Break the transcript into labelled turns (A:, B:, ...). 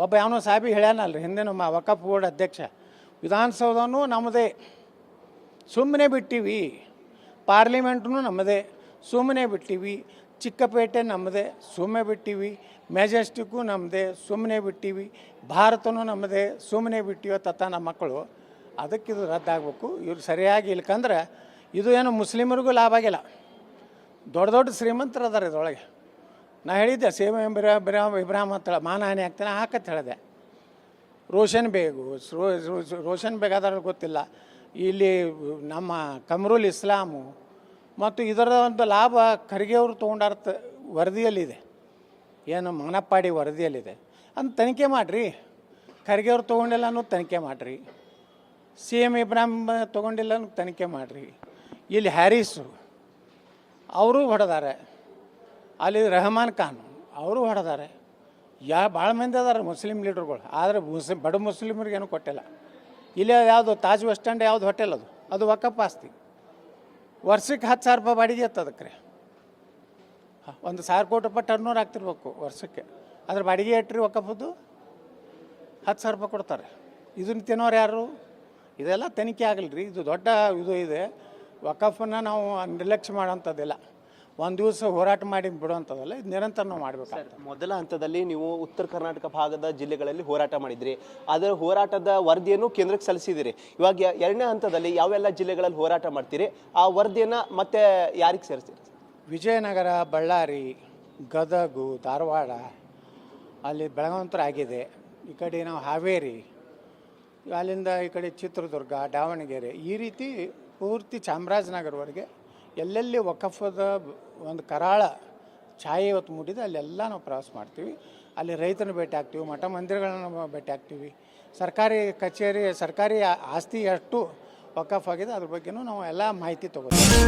A: ಒಬ್ಬ ಯಾವನೋ ಸಾಹೇಬಿ ಹೇಳ್ಯಾನಲ್ರಿ ಹಿಂದಿನ ವಕಫ್ ಬೋರ್ಡ್ ಅಧ್ಯಕ್ಷ, ವಿಧಾನಸೌಧನೂ ನಮ್ಮದೇ, ಸುಮ್ಮನೆ ಬಿಟ್ಟಿವಿ, ಪಾರ್ಲಿಮೆಂಟ್ನು ನಮ್ಮದೇ, ಸುಮ್ಮನೆ ಬಿಟ್ಟಿವಿ, ಚಿಕ್ಕಪೇಟೆ ನಮ್ಮದೇ, ಸುಮ್ಮನೆ ಬಿಟ್ಟಿವಿ, ಮೆಜೆಸ್ಟಿಕ್ಕು ನಮ್ಮದೇ, ಸುಮ್ಮನೆ ಬಿಟ್ಟಿವಿ, ಭಾರತನೂ ನಮ್ಮದೇ, ಸುಮ್ಮನೆ ಬಿಟ್ಟಿವಿ ತತ್ತ ನಮ್ಮ ಮಕ್ಕಳು. ಅದಕ್ಕೆ ಇದು ರದ್ದಾಗಬೇಕು. ಇವ್ರು ಸರಿಯಾಗಿ ಇಲ್ಕಂದ್ರೆ ಇದು ಏನು ಮುಸ್ಲಿಮರಿಗೂ ಲಾಭ ಆಗಿಲ್ಲ. ದೊಡ್ಡ ದೊಡ್ಡ ಶ್ರೀಮಂತರು ಅದಾರ ಇದ್ರೊಳಗೆ. ನಾ ಹೇಳಿದ್ದೆ ಸೇವೆ ಇಬ್ರಾಹಿಂ ಅಂತ ಮಾನಹಾನಿ ಆಗ್ತಾನೆ ಹಾಕತ್ ಹೇಳಿದೆ. ರೋಷನ್ ಬೇಗು ರೋಷನ್ ಬೇಗ್ ಅದಾರ ಗೊತ್ತಿಲ್ಲ. ಇಲ್ಲಿ ನಮ್ಮ ಕಮರುಲ್ ಇಸ್ಲಾಮು ಮತ್ತು ಇದರ ಒಂದು ಲಾಭ ಖರ್ಗೆ ಅವರು ತೊಗೊಂಡಾರ ವರದಿಯಲ್ಲಿದೆ, ಏನು ಮನಪ್ಪಾಡಿ ವರದಿಯಲ್ಲಿದೆ. ಅಂತ ತನಿಖೆ ಮಾಡಿರಿ. ಖರ್ಗೆ ಅವ್ರು ತೊಗೊಂಡಿಲ್ಲ ಅನ್ನೋದು ತನಿಖೆ ಮಾಡಿರಿ. CM ಇಬ್ರಾಹಿಂ ತೊಗೊಂಡಿಲ್ಲ ಅನ್ನೋದು ತನಿಖೆ ಮಾಡಿರಿ. ಇಲ್ಲಿ ಹ್ಯಾರಿಸು ಅವರು ಹೊಡೆದಾರೆ, ಅಲ್ಲಿ ರೆಹಮಾನ್ ಖಾನ್ ಅವರು ಹೊಡೆದಾರೆ. ಭಾಳ ಮಂದಿ ಅದಾರೆ ಮುಸ್ಲಿಂ ಲೀಡರ್ಗಳು. ಆದರೆ ಬಡ ಮುಸ್ಲಿಮರಿಗೇನು ಕೊಟ್ಟಿಲ್ಲ. ಇಲ್ಲಿ ಯಾವುದು ತಾಜ್ ವೆಸ್ಟ್ ಸ್ಟ್ಯಾಂಡ್ ಯಾವ್ದು ಹೋಟೆಲ್ ಅದು ವಕಫ್ ಆಸ್ತಿ. ವರ್ಷಕ್ಕೆ 10,000 ರೂಪಾಯಿ ಬಾಡಿಗೆ ಇತ್ತು. ಅದಕ್ಕೆ 1,000 ಕೋಟಿ ರೂಪಾಯಿ ಟರ್ನೋರ್ ಆಗ್ತಿರ್ಬೇಕು ವರ್ಷಕ್ಕೆ. ಅದ್ರ ಬಾಡಿಗೆ ಇಟ್ರಿ ವಕಫದ್ದು 10,000 ರೂಪಾಯಿ ಕೊಡ್ತಾರೆ. ಇದನ್ನು ತಿನ್ನೋರು ಯಾರು? ಇದೆಲ್ಲ ತನಿಖೆ ಆಗಲ್ರಿ. ಇದು ದೊಡ್ಡ ಇದು ಇದೆ. ವಕಫನ್ನು ನಾವು ನಿರ್ಲಕ್ಷ್ಯ ಮಾಡೋಂಥದ್ದಿಲ್ಲ. ಒಂದು ದಿವಸ ಹೋರಾಟ ಮಾಡಿ ಬಿಡುವಂಥದ್ದಲ್ಲ, ಇದು ನಿರಂತರ ನಾವು ಮಾಡಬೇಕು.
B: ಮೊದಲ ಹಂತದಲ್ಲಿ ನೀವು ಉತ್ತರ ಕರ್ನಾಟಕ ಭಾಗದ ಜಿಲ್ಲೆಗಳಲ್ಲಿ ಹೋರಾಟ ಮಾಡಿದ್ರಿ. ಅದರ ಹೋರಾಟದ ವರದಿಯನ್ನು ಕೇಂದ್ರಕ್ಕೆ ಸಲ್ಲಿಸಿದಿರಿ. ಇವಾಗ ಎರಡನೇ ಹಂತದಲ್ಲಿ ಯಾವೆಲ್ಲ ಜಿಲ್ಲೆಗಳಲ್ಲಿ ಹೋರಾಟ ಮಾಡ್ತೀರಿ, ಆ ವರದಿಯನ್ನು ಮತ್ತೆ ಯಾರಿಗೆ ಸೇರಿಸ್ತೀರಿ?
A: ವಿಜಯನಗರ, ಬಳ್ಳಾರಿ, ಗದಗು, ಧಾರವಾಡ, ಅಲ್ಲಿ ಬೆಳಗಾವಂತರ ಆಗಿದೆ. ಈ ಕಡೆ ನಾವು ಹಾವೇರಿ, ಅಲ್ಲಿಂದ ಈ ಕಡೆ ಚಿತ್ರದುರ್ಗ, ದಾವಣಗೆರೆ, ಈ ರೀತಿ ಪೂರ್ತಿ ಚಾಮರಾಜನಗರವರೆಗೆ ಎಲ್ಲೆಲ್ಲಿ ವಕಫದ ಒಂದು ಕರಾಳ ಛಾಯೆ ಇವತ್ತು ಮೂಡಿದೆ ಅಲ್ಲೆಲ್ಲ ನಾವು ಪ್ರವಾಸ ಮಾಡ್ತೀವಿ. ಅಲ್ಲಿ ರೈತನ ಭೇಟಿ ಆಗ್ತೀವಿ, ಮಠ ಮಂದಿರಗಳನ್ನ ಭೇಟಿ ಆಗ್ತೀವಿ. ಸರ್ಕಾರಿ ಕಚೇರಿ, ಸರ್ಕಾರಿ ಆಸ್ತಿ ಎಷ್ಟು ವಕಫ್ ಆಗಿದೆ ಅದ್ರ ಬಗ್ಗೆನೂ ನಾವು ಎಲ್ಲ ಮಾಹಿತಿ ತೊಗೊಳ್ತೀವಿ.